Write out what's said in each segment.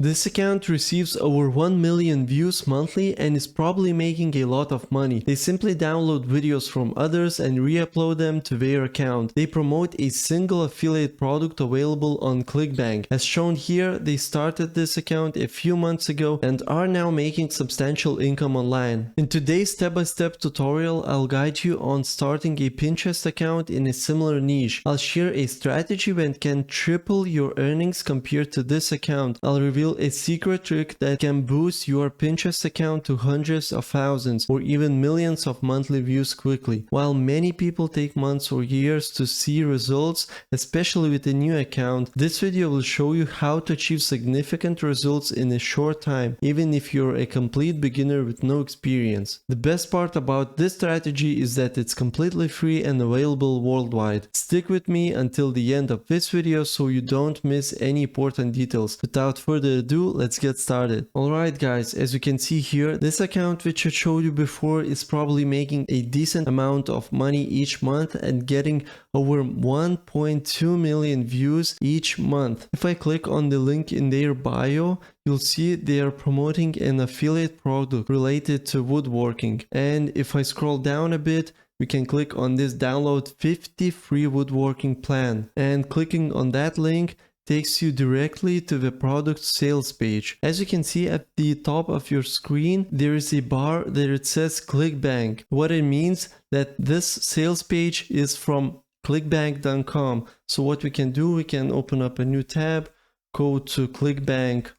This account receives over 1 million views monthly and is probably making a lot of money. They simply download videos from others and re-upload them to their account. They promote a single affiliate product available on ClickBank. As shown here, they started this account a few months ago and are now making substantial income online. In today's step-by-step tutorial, I'll guide you on starting a Pinterest account in a similar niche. I'll share a strategy that can triple your earnings compared to this account. I'll reveal a secret trick that can boost your Pinterest account to hundreds of thousands or even millions of monthly views quickly. While many people take months or years to see results, especially with a new account, this video will show you how to achieve significant results in a short time, even if you're a complete beginner with no experience. The best part about this strategy is that it's completely free and available worldwide. Stick with me until the end of this video so you don't miss any important details. Without further ado, let's get started. Alright guys, as you can see here, this account which I showed you before is probably making a decent amount of money each month and getting over 1.2 million views each month. If I click on the link in their bio, you'll see they are promoting an affiliate product related to woodworking. And if I scroll down a bit, we can click on this download 50 free woodworking plan, and clicking on that link takes you directly to the product sales page. As you can see at the top of your screen, there is a bar that it says ClickBank. What it means that this sales page is from clickbank.com. So what we can do, we can open up a new tab, go to clickbank.com,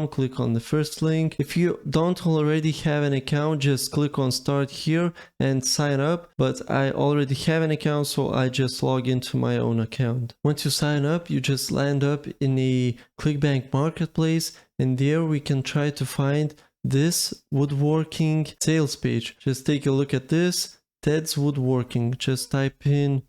click on the first link. If you don't already have an account, just click on start here and sign up. But I already have an account, so I just log into my own account. Once you sign up, you just land up in a ClickBank marketplace, and there we can try to find this woodworking sales page. Just take a look at this, Ted's Woodworking. Just type in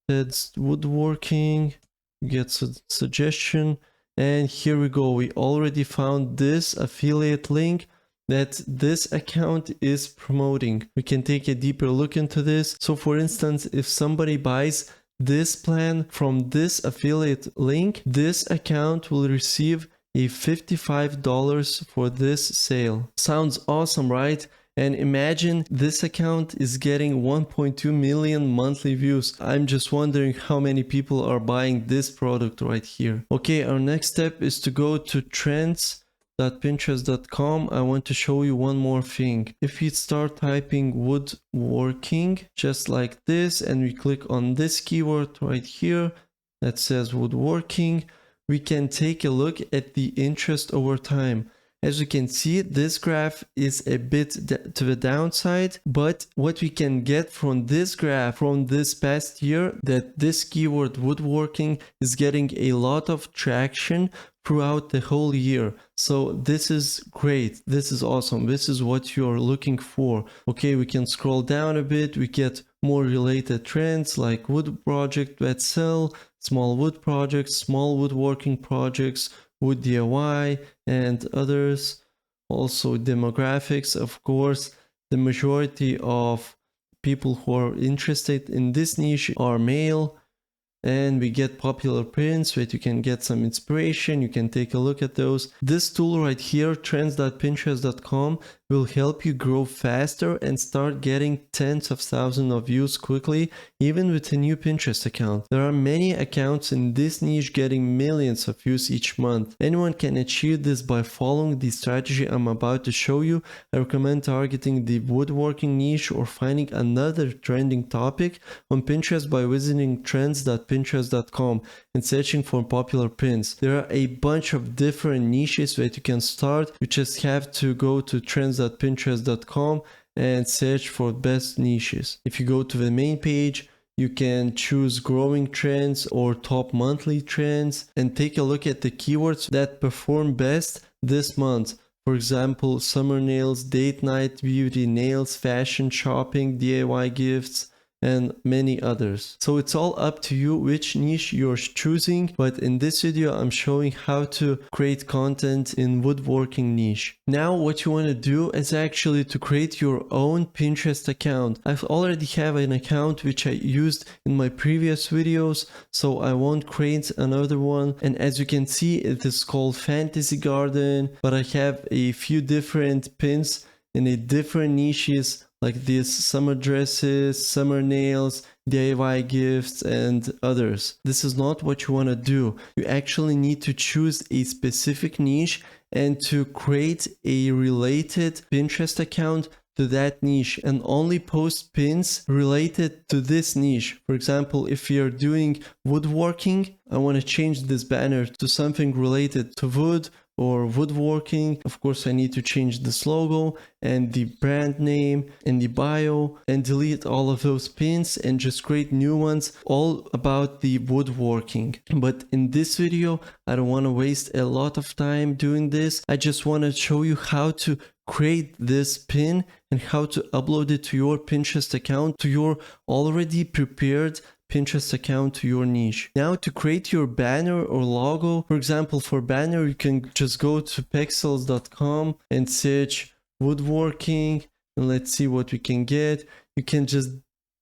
Ted's Woodworking, get a suggestion. And here we go, we already found this affiliate link that this account is promoting. We can take a deeper look into this. So for instance, if somebody buys this plan from this affiliate link, this account will receive a $55 for this sale. Sounds awesome, right? And imagine this account is getting 1.2 million monthly views. I'm just wondering how many people are buying this product right here. Okay, our next step is to go to trends.pinterest.com. I want to show you one more thing. If we start typing woodworking just like this, and we click on this keyword right here that says woodworking, we can take a look at the interest over time. As you can see, this graph is a bit to the downside, but what we can get from this graph from this past year, that this keyword woodworking is getting a lot of traction throughout the whole year. So this is great. This is awesome. This is what you're looking for. Okay, we can scroll down a bit. We get more related trends like wood project that sell, small wood projects, small woodworking projects, wood DIY, and others. Also demographics, of course. The majority of people who are interested in this niche are male. And we get popular prints where you can get some inspiration. You can take a look at those. This tool right here, trends.pinterest.com, will help you grow faster and start getting tens of thousands of views quickly, even with a new Pinterest account. There are many accounts in this niche getting millions of views each month. Anyone can achieve this by following the strategy I'm about to show you. I recommend targeting the woodworking niche or finding another trending topic on Pinterest by visiting trends.pinterest.com and searching for popular prints. There are a bunch of different niches where you can start. You just have to go to trends.pinterest.com and search for best niches. If you go to the main page, you can choose growing trends or top monthly trends and take a look at the keywords that perform best this month. For example, summer nails, date night beauty, nails, fashion, shopping, DIY gifts, and many others. So it's all up to you which niche you're choosing, but in this video I'm showing how to create content in woodworking niche. Now what you want to do is actually to create your own Pinterest account. I already have an account which I used in my previous videos, so I won't create another one. And as you can see, it is called Fantasy Garden, but I have a few different pins in a different niches like these summer dresses, summer nails, DIY gifts, and others. This is not what you want to do. You actually need to choose a specific niche and to create a related Pinterest account to that niche and only post pins related to this niche. For example, if you're doing woodworking, I want to change this banner to something related to wood or woodworking. Of course, I need to change this logo and the brand name and the bio and delete all of those pins and just create new ones all about the woodworking. But in this video, I don't want to waste a lot of time doing this. I just want to show you how to create this pin and how to upload it to your Pinterest account, to your already prepared Pinterest account, to your niche. Now to create your banner or logo, for example, for banner, you can just go to pexels.com and search woodworking, and let's see what we can get. You can just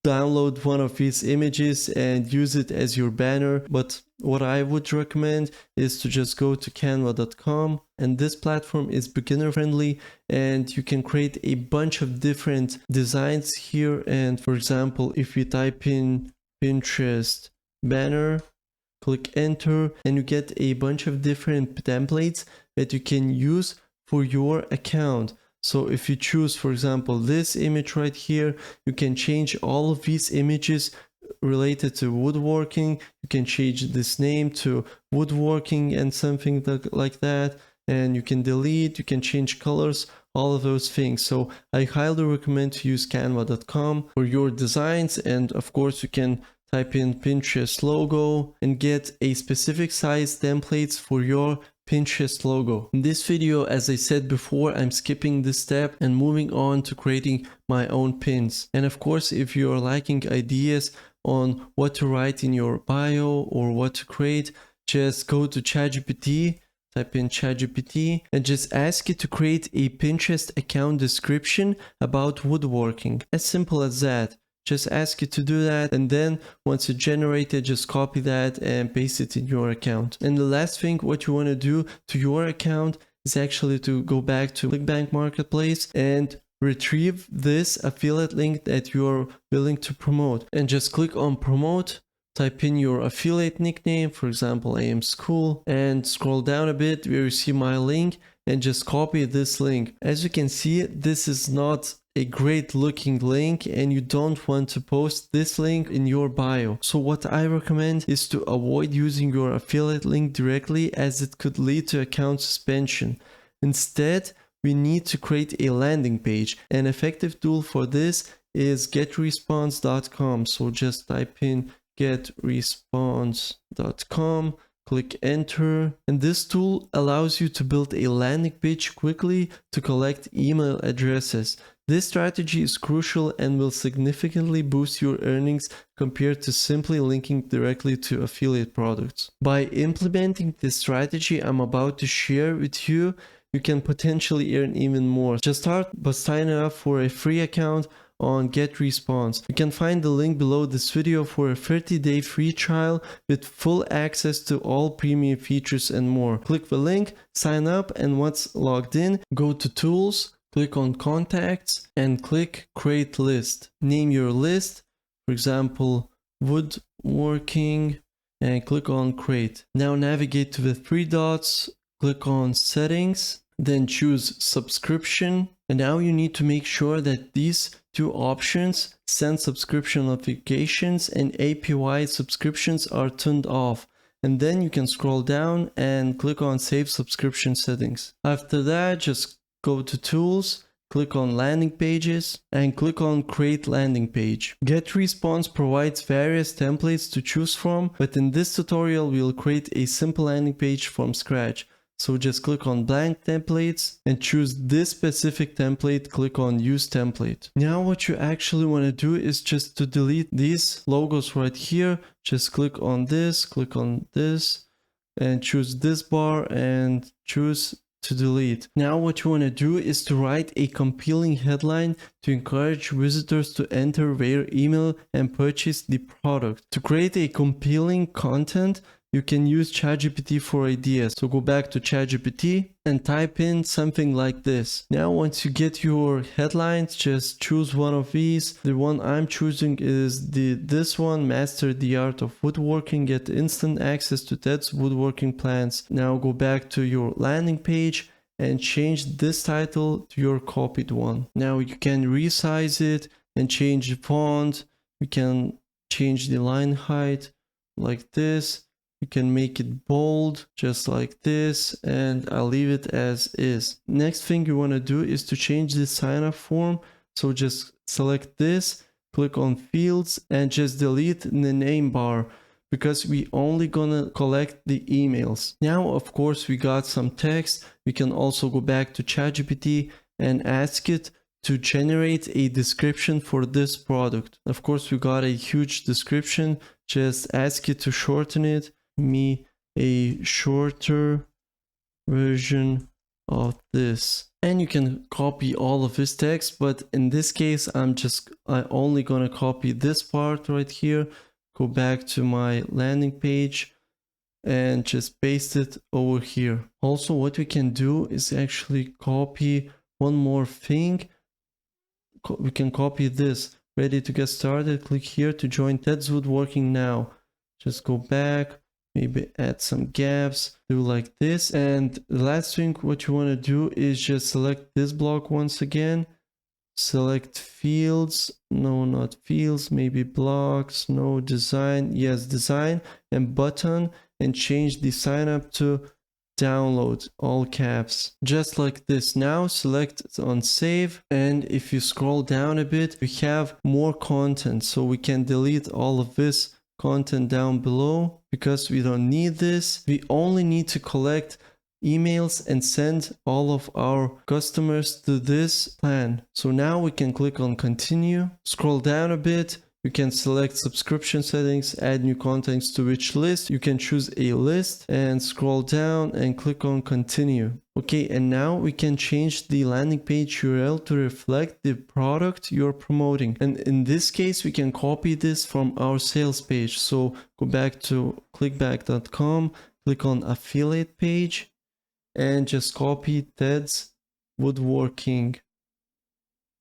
download one of these images and use it as your banner, but what I would recommend is to just go to canva.com, and this platform is beginner friendly and you can create a bunch of different designs here. And for example, if you type in Pinterest banner, click enter, and you get a bunch of different templates that you can use for your account. So if you choose, for example, this image right here, you can change all of these images related to woodworking. You can change this name to woodworking and something like that, and you can delete, you can change colors, all of those things. So I highly recommend to use canva.com for your designs. And of course you can type in Pinterest logo and get a specific size templates for your Pinterest logo. In this video, as I said before, I'm skipping this step and moving on to creating my own pins. And of course, if you're liking ideas on what to write in your bio or what to create, just go to ChatGPT, type in ChatGPT, and just ask it to create a Pinterest account description about woodworking. As simple as that. Just ask it to do that, and then once you generate it, just copy that and paste it in your account. And the last thing what you want to do to your account is actually to go back to ClickBank Marketplace and retrieve this affiliate link that you're willing to promote, and just click on promote. Type in your affiliate nickname, for example, AM School, and scroll down a bit where you see my link and just copy this link. As you can see, this is not a great looking link and you don't want to post this link in your bio. So what I recommend is to avoid using your affiliate link directly, as it could lead to account suspension. Instead, we need to create a landing page. An effective tool for this is getresponse.com. So just type in getresponse.com, click enter, and this tool allows you to build a landing page quickly to collect email addresses. This strategy is crucial and will significantly boost your earnings compared to simply linking directly to affiliate products. By implementing this strategy I'm about to share with you, you can potentially earn even more. Just start by signing up for a free account on GetResponse. You can find the link below this video for a 30-day free trial with full access to all premium features and more. Click the link, sign up, and once logged in, go to Tools, click on Contacts, and click Create List. Name your list, for example, Woodworking, and click on Create. Now navigate to the three dots, click on Settings, then choose Subscription. And now you need to make sure that these two options, send subscription notifications and APY subscriptions, are turned off. And then you can scroll down and click on Save Subscription Settings. After that, just go to Tools, click on Landing Pages, and click on Create Landing Page. GetResponse provides various templates to choose from, but in this tutorial we'll create a simple landing page from scratch. So just click on blank templates and choose this specific template. Click on use template. Now what you actually want to do is just to delete these logos right here. Just click on this and choose this bar and choose to delete. Now what you want to do is to write a compelling headline to encourage visitors to enter their email and purchase the product. To create a compelling content, you can use ChatGPT for ideas. So go back to ChatGPT and type in something like this. Now once you get your headlines, just choose one of these. The one I'm choosing is this one, Master the Art of Woodworking, get instant access to Ted's woodworking plans. Now go back to your landing page and change this title to your copied one. Now you can resize it and change the font. You can change the line height like this. You can make it bold just like this, and I'll leave it as is. Next thing you want to do is to change the sign up form. So just select this, click on fields and just delete the name bar because we only gonna collect the emails. Now, of course, we got some text. We can also go back to ChatGPT and ask it to generate a description for this product. Of course, we got a huge description. Just ask it to shorten it. Me a shorter version of this, and you can copy all of this text, but in this case I only gonna copy this part right here. Go back to my landing page and just paste it over here. Also what we can do is actually copy one more thing. We can copy this. Ready to get started? Click here to join Ted's Woodworking now. Just go back, maybe add some gaps, do like this. And the last thing what you want to do is just select this block once again, select fields, no, not fields, maybe blocks, no, design, yes, design, and button, and change the sign up to download, all caps, just like this. Now select on save, and if you scroll down a bit, we have more content, so we can delete all of this content down below because we don't need this. We only need to collect emails and send all of our customers to this plan. So now we can click on continue, scroll down a bit. You can select subscription settings, add new contents to which list. You can choose a list and scroll down and click on continue. Okay, and now we can change the landing page URL to reflect the product you're promoting. And in this case, we can copy this from our sales page. So go back to clickback.com, click on affiliate page and just copy Ted's Woodworking.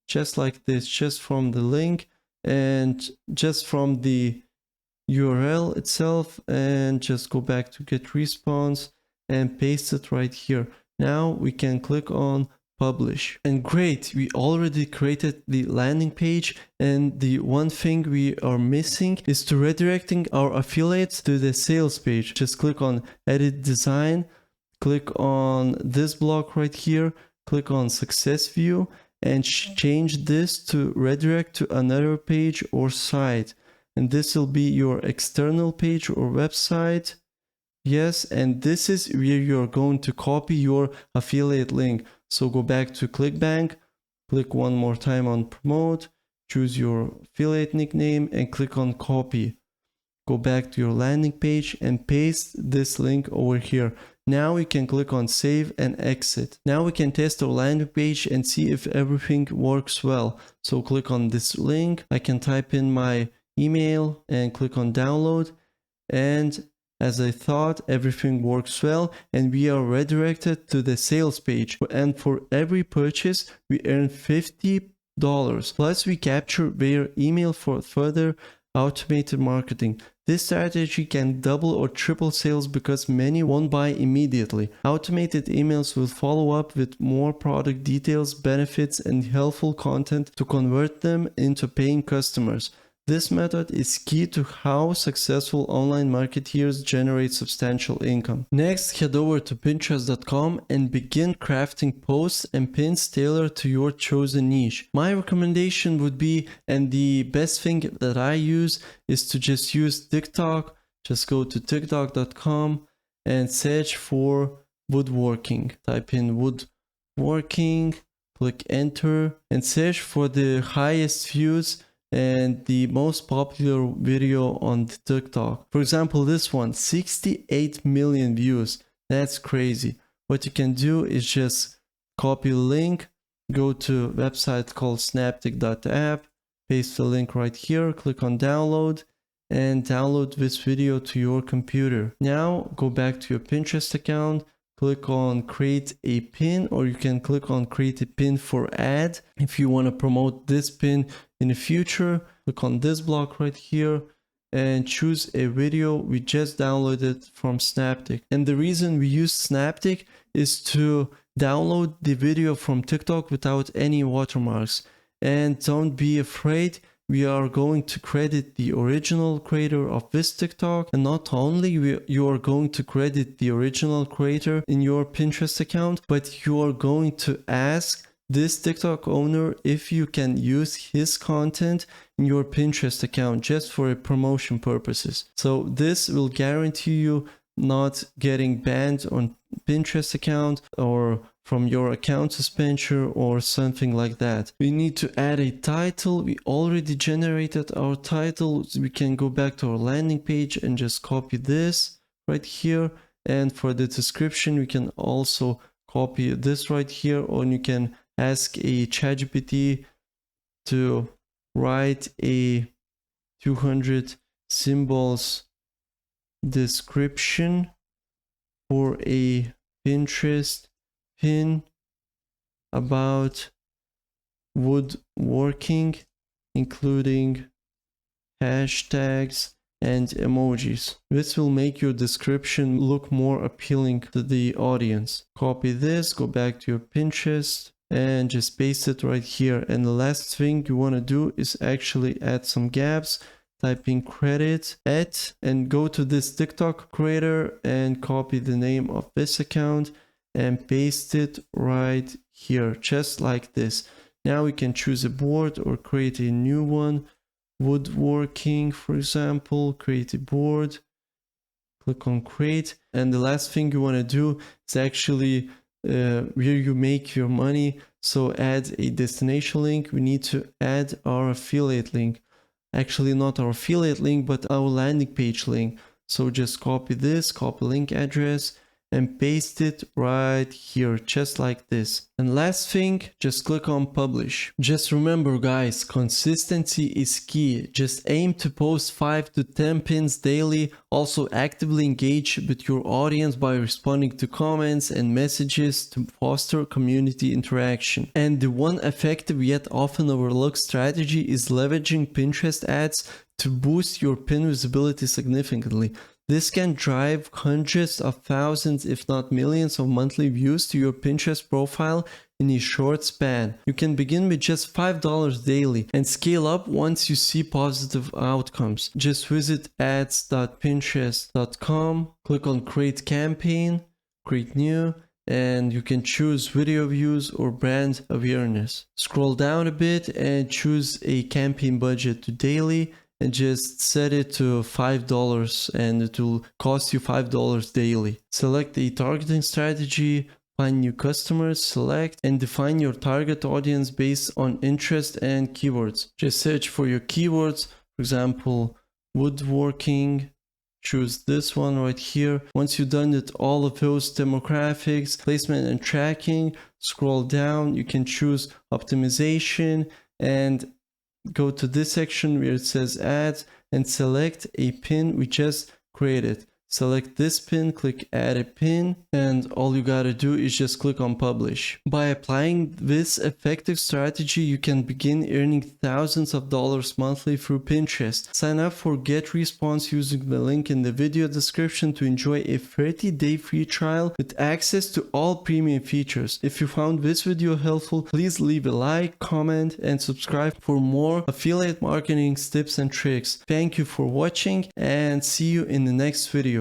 Just like this, just from the link and just from the URL itself, and just go back to get response and paste it right here. Now we can click on publish, and great, we already created the landing page. And the one thing we are missing is to redirecting our affiliates to the sales page. Just click on edit design, click on this block right here, click on success view, and change this to redirect to another page or site. And this will be your external page or website. Yes, and this is where you're going to copy your affiliate link. So go back to ClickBank, click one more time on promote, choose your affiliate nickname and click on copy. Go back to your landing page and paste this link over here. Now we can click on save and exit. Now we can test our landing page and see if everything works well. So click on this link. I can type in my email and click on download. And as I thought, everything works well and we are redirected to the sales page. And for every purchase, we earn $50. Plus we capture their email for further automated marketing. This strategy can double or triple sales because many won't buy immediately. Automated emails will follow up with more product details, benefits, and helpful content to convert them into paying customers. This method is key to how successful online marketeers generate substantial income. Next, head over to Pinterest.com and begin crafting posts and pins tailored to your chosen niche. My recommendation would be, and the best thing that I use, is to just use TikTok. Just go to TikTok.com and search for woodworking. Type in woodworking, click enter, and search for the highest views and the most popular video on the TikTok. For example, this one, 68 million views. That's crazy. What you can do is just copy the link, go to a website called snaptic.app, paste the link right here, click on download, and download this video to your computer. Now go back to your Pinterest account, click on create a pin, or you can click on create a pin for ad. If you want to promote this pin in the future, click on this block right here and choose a video we just downloaded from Snaptic. And the reason we use Snaptic is to download the video from TikTok without any watermarks. And don't be afraid, we are going to credit the original creator of this TikTok, and not only you are going to credit the original creator in your Pinterest account, but you are going to ask this TikTok owner if you can use his content in your Pinterest account just for promotion purposes. So this will guarantee you not getting banned on Pinterest account or from your account suspension or something like that. We need to add a title. We already generated our title. So we can go back to our landing page and just copy this right here. And for the description, we can also copy this right here, or you can ask a ChatGPT to write a 200 symbols description for a Pinterest pin about woodworking, including hashtags and emojis. This will make your description look more appealing to the audience. Copy this, go back to your Pinterest and just paste it right here. And the last thing you want to do is actually add some gaps. Type in credit at and go to this TikTok creator and copy the name of this account and paste it right here, just like this. Now we can choose a board or create a new one. Woodworking, for example, create a board, click on create. And the last thing you want to do is actually where you make your money. So add a destination link. We need to add our affiliate link. Actually, not our affiliate link, but our landing page link. So just copy this, copy link address, and paste it right here, just like this. And last thing, just click on publish. Just remember guys, consistency is key. Just aim to post 5 to 10 pins daily. Also actively engage with your audience by responding to comments and messages to foster community interaction. And the one effective yet often overlooked strategy is leveraging Pinterest ads to boost your pin visibility significantly. This can drive hundreds of thousands, if not millions, of monthly views to your Pinterest profile in a short span. You can begin with just $5 daily and scale up once you see positive outcomes. Just visit ads.pinterest.com, click on create campaign, create new, and you can choose video views or brand awareness. Scroll down a bit and choose a campaign budget to daily, and just set it to $5 and it will cost you $5 daily. Select a targeting strategy, find new customers, select and define your target audience based on interest and keywords. Just search for your keywords, for example, woodworking. Choose this one right here. Once you've done it, all of those demographics, placement and tracking, scroll down, you can choose optimization and go to this section where it says ads and select a pin we just created. Select this pin, click add a pin, and all you gotta do is just click on publish. By applying this effective strategy, you can begin earning thousands of dollars monthly through Pinterest. Sign up for Get Response using the link in the video description to enjoy a 30-day free trial with access to all premium features. If you found this video helpful, please leave a like, comment, and subscribe for more affiliate marketing tips and tricks. Thank you for watching and see you in the next video.